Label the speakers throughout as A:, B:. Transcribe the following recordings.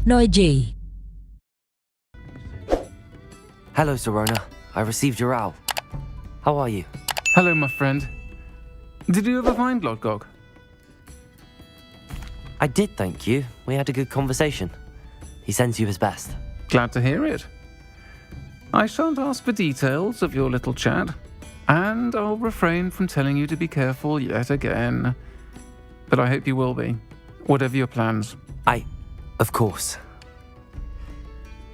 A: NoeG.
B: Hello, Sirona. I received your owl. How are you?
C: Hello, my friend. Did you ever find Lodgok?
B: I did, thank you. We had a good conversation. He sends you his best.
C: Glad to hear it. I shan't ask for details of your little chat, and I'll refrain from telling you to be careful yet again. But I hope you will be, whatever your plans.
B: Of course.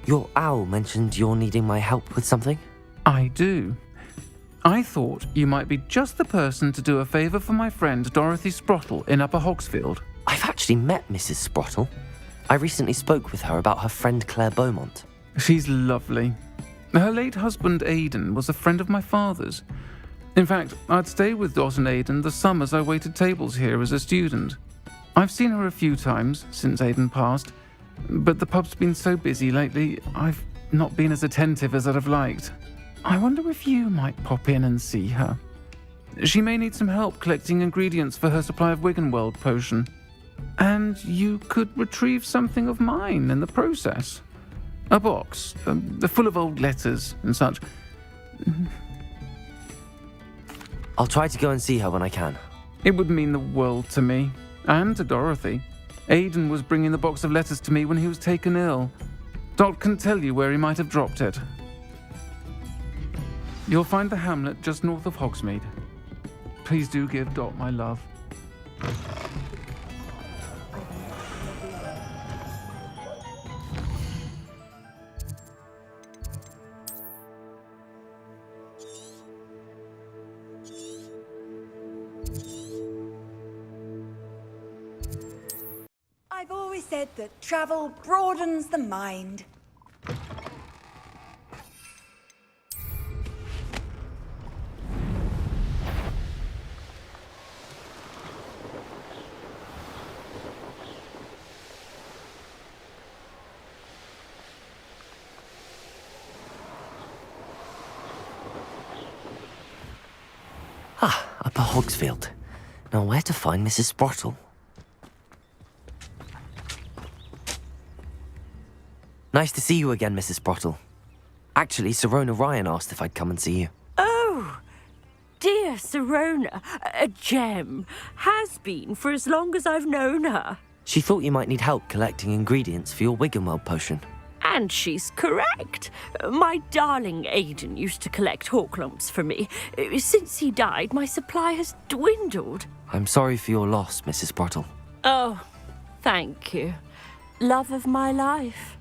B: Your owl mentioned you're needing my help with something?
C: I do. I thought you might be just the person to do a favour for my friend Dorothy Sprottle in Upper Hogsfield.
B: I've actually met Mrs. Sprottle. I recently spoke with her about her friend Claire Beaumont.
C: She's lovely. Her late husband Aidan was a friend of my father's. In fact, I'd stayed with Dot and Aidan the summers I waited tables here as a student. I've seen her a few times since Aidan passed, but the pub's been so busy lately, I've not been as attentive as I'd have liked. I wonder if you might pop in and see her. She may need some help collecting ingredients for her supply of Wiggenweld potion. And you could retrieve something of mine in the process. A box, full of old letters and such.
B: I'll try to go and see her when I can.
C: It would mean the world to me, and to Dorothy. Aidan was bringing the box of letters to me when he was taken ill. Dot can tell you where he might have dropped it. You'll find the hamlet just north of Hogsmeade. Please do give Dot my love.
D: I've always said that travel broadens the mind.
B: Upper Hogsfield. Now where to find Mrs. Sprottle? Nice to see you again, Mrs. Sprottle. Actually, Sirona Ryan asked if I'd come and see you.
E: Oh, dear Sirona, a gem. Has been for as long as I've known her.
B: She thought you might need help collecting ingredients for your Wiggenweld potion.
E: And she's correct. My darling Aidan used to collect Horklumps for me. Since he died, my supply has dwindled.
B: I'm sorry for your loss, Mrs. Sprottle.
E: Oh, thank you. Love of my life.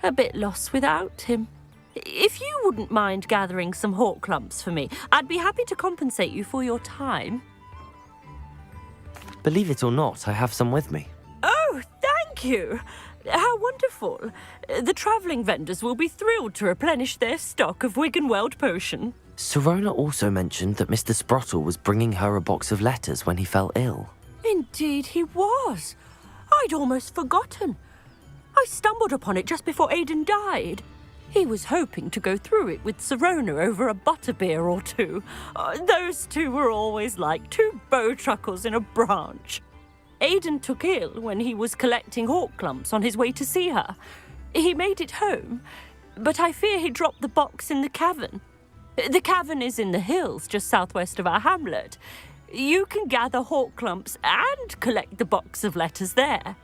E: A bit lost without him. If you wouldn't mind gathering some Horklumps for me, I'd be happy to compensate you for your time.
B: Believe it or not, I have some with me.
E: Oh, thank you. How wonderful. The travelling vendors will be thrilled to replenish their stock of Wiggenweld potion.
B: Sirona also mentioned that Mr. Sprottle was bringing her a box of letters when he fell ill.
E: Indeed he was. I'd almost forgotten. I stumbled upon it just before Aidan died. He was hoping to go through it with Sirona over a butterbeer or two. Those two were always like two bowtruckles in a branch. Aidan took ill when he was collecting Horklumps on his way to see her. He made it home, but I fear he dropped the box in the cavern. The cavern is in the hills just southwest of our hamlet. You can gather Horklumps and collect the box of letters there.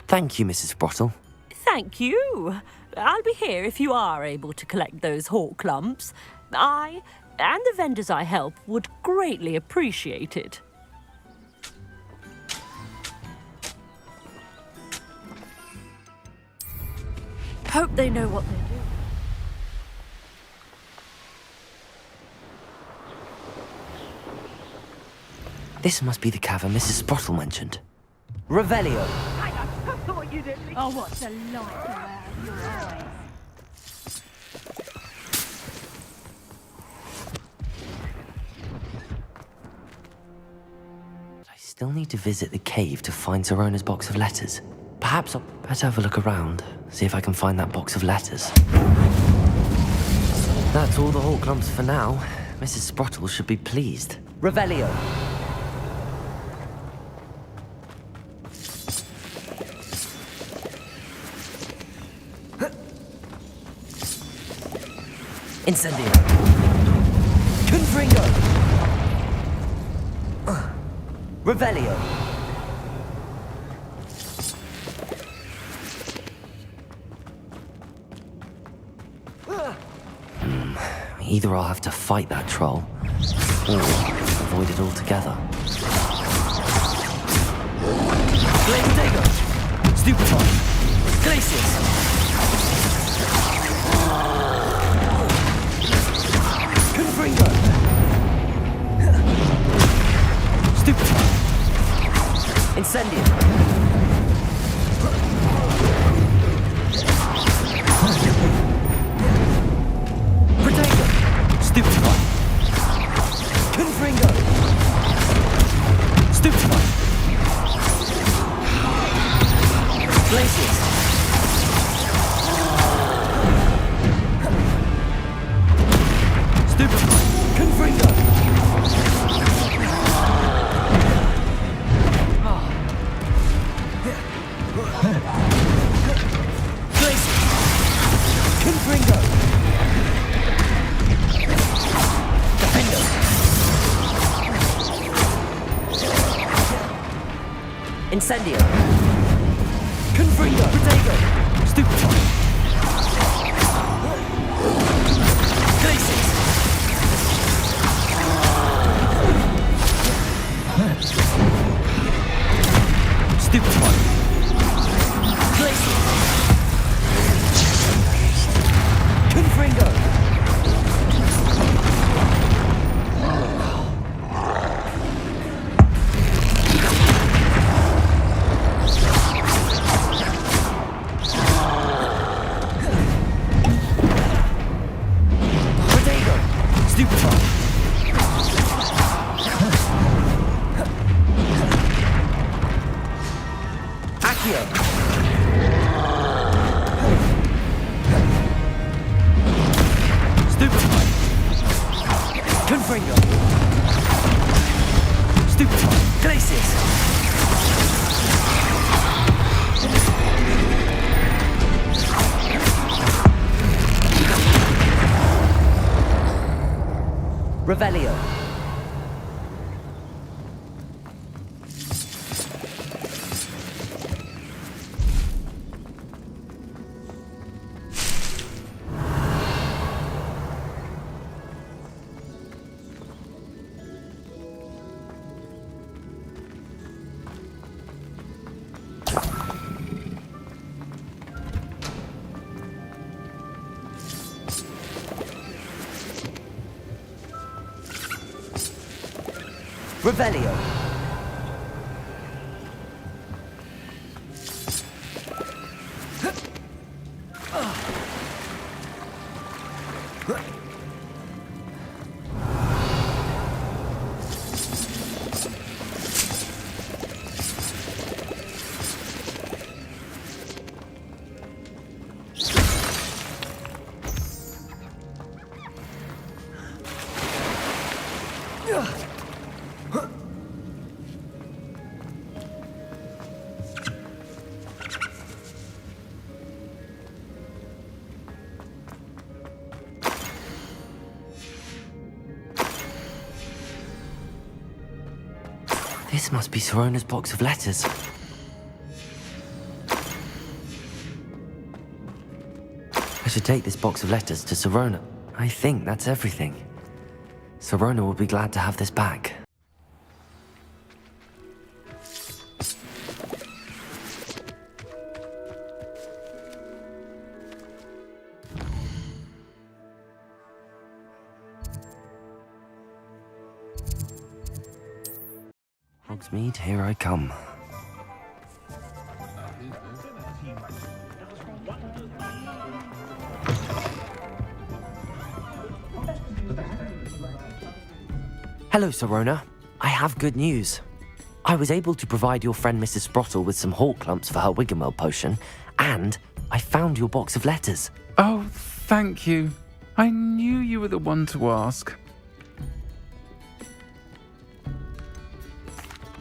B: Thank you, Mrs. Sprottle.
E: Thank you. I'll be here if you are able to collect those Horklumps. I and the vendors I help would greatly appreciate it. Hope they know what they're doing.
B: This must be the cavern Mrs. Sprottle mentioned. Revelio!
E: I thought you'd at least...
D: Oh, what's the light around your eyes?
B: I still need to visit the cave to find Sirona's box of letters. Perhaps I'll better have a look around, see if I can find that box of letters. That's all the Horklumps for now. Mrs. Sprottle should be pleased. Revelio! Incendio. Confringo. Revelio. Either I'll have to fight that troll, or avoid it altogether. Flame Dago! Stupefy! Glacius! Confringo! Stupefy! Incendio! Protego! Stupefy! Confringo! Stupefy! Glacius! Stupefy! Confringo! Glacius! Confringo! Defendo! Incendio! Confringo! Protego! Stupefy! Glacius! Stupefy! Glacius! Confringo! Protego! Stupefy! Accio! Stupefy! Confringo! Stupefy! Glacius! Revelio! Revelio! This must be Sirona's box of letters. I should take this box of letters to Sirona. I think that's everything. Sirona will be glad to have this back. Hogsmeade, here I come. Hello, Sirona. I have good news. I was able to provide your friend Mrs. Sprottle with some hawk clumps for her Wiggenweld potion, and I found your box of letters.
C: Oh, thank you. I knew you were the one to ask.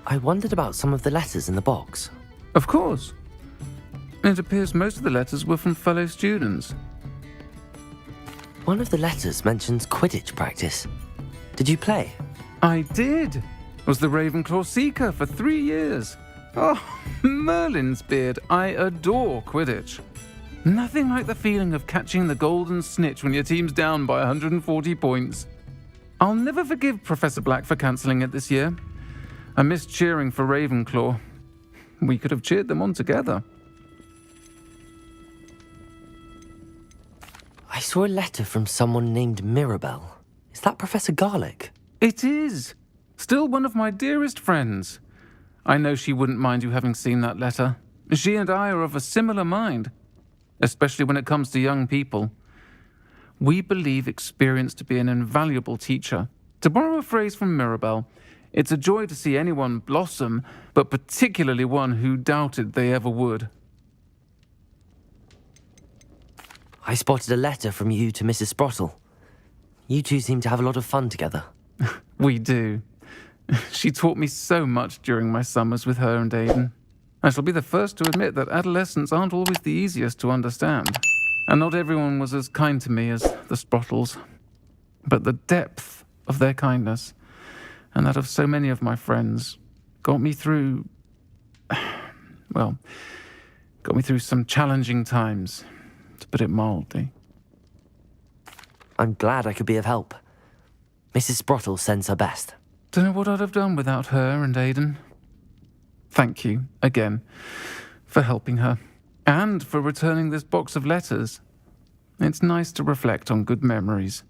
B: I wondered about some of the letters in the box.
C: Of course. It appears most of the letters were from fellow students.
B: One of the letters mentions Quidditch practice. Did you play?
C: I did. Was the Ravenclaw Seeker for 3 years. Oh, Merlin's beard. I adore Quidditch. Nothing like the feeling of catching the golden snitch when your team's down by 140 points. I'll never forgive Professor Black for cancelling it this year. I missed cheering for Ravenclaw. We could have cheered them on together.
B: I saw a letter from someone named Mirabelle. Is that Professor Garlick?
C: It is. Still one of my dearest friends. I know she wouldn't mind you having seen that letter. She and I are of a similar mind, especially when it comes to young people. We believe experience to be an invaluable teacher. To borrow a phrase from Mirabelle, it's a joy to see anyone blossom, but particularly one who doubted they ever would.
B: I spotted a letter from you to Mrs. Sprottle. You two seem to have a lot of fun together.
C: We do. She taught me so much during my summers with her and Aidan. I shall be the first to admit that adolescents aren't always the easiest to understand, and not everyone was as kind to me as the Sprottles. But the depth of their kindness, and that of so many of my friends, got me through some challenging times, to put it mildly.
B: I'm glad I could be of help. Mrs. Sprottle sends her best.
C: Don't know what I'd have done without her and Aidan. Thank you, again, for helping her, and for returning this box of letters. It's nice to reflect on good memories.